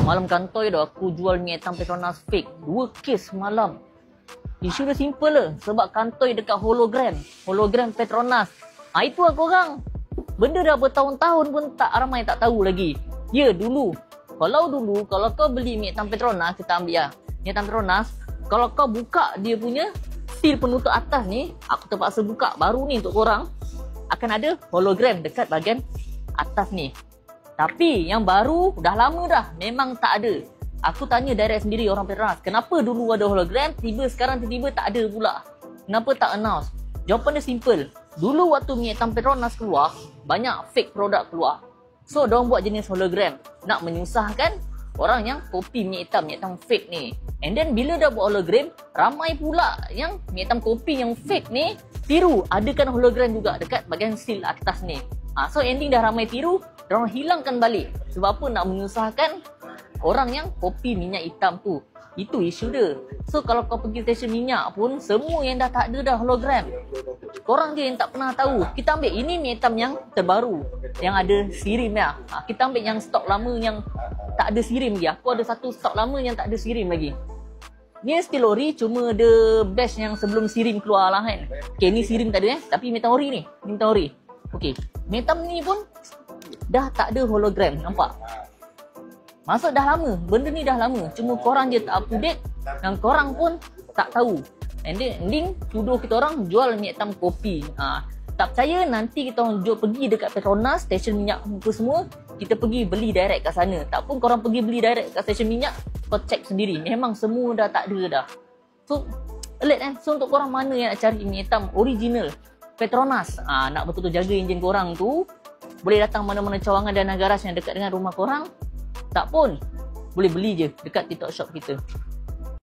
Malam kantoi dah aku jual minyak hitam Petronas fake. 2 kes semalam. Isu dia simple lah. Sebab kantoi dekat hologram. Hologram Petronas. Itu lah korang. Benda dah bertahun-tahun pun tak ramai tak tahu lagi. Ya dulu. Kalau kau beli minyak hitam Petronas, kita ambil lah. Minyak hitam Petronas. Kalau kau buka dia punya seal penutup atas ni, aku terpaksa buka baru ni untuk korang. Akan ada hologram dekat bahagian atas ni. Tapi yang baru dah lama dah memang tak ada. Aku tanya direct sendiri orang Petronas, kenapa dulu ada hologram, sekarang tiba-tiba tak ada pula? Kenapa tak announce? Jawapan dia simple. Dulu waktu minyak hitam Petronas keluar, banyak fake produk keluar. So diorang buat jenis hologram nak menyusahkan orang yang kopi minyak hitam fake ni. And then bila dah buat hologram, ramai pula yang minyak hitam kopi yang fake ni tiru, adakan hologram juga dekat bahagian seal atas ni. So ending dah ramai tiru, diorang hilangkan balik. Sebab apa? Nak menyusahkan orang yang kopi minyak hitam tu. Itu isu dia. So kalau kau pergi stesen minyak pun, semua yang dah tak ada dah hologram. Korang je yang tak pernah tahu. Kita ambil ini minyak hitam yang terbaru, yang ada sirim ya. Kita ambil yang stok lama yang tak ada sirim lagi. Aku ada satu stok lama yang tak ada sirim lagi. Ni still ori, cuma ada batch yang sebelum sirim keluar lah kan. Okay, ni sirim tak ada tapi minyak hitam ori ni. Minyak hitam ori. Okay, minyak hitam ni pun dah tak ada hologram, nampak? Maksud dah lama, benda ni dah lama. Cuma korang je tak up to date dan korang pun tak tahu. And then ending tuduh kita orang jual minyak hitam kopi. Tak percaya, nanti kita orang pergi dekat Petronas, stesen minyak apa semua, kita pergi beli direct kat sana. Tak pun korang pergi beli direct kat stesen minyak, kau check sendiri. Memang semua dah tak ada dah. So, alert kan? So untuk korang mana yang nak cari minyak hitam original Petronas, nak betul-betul jaga enjin korang tu, boleh datang mana-mana cawangan dan garaj yang dekat dengan rumah korang. Tak pun, boleh beli je dekat TikTok shop kita.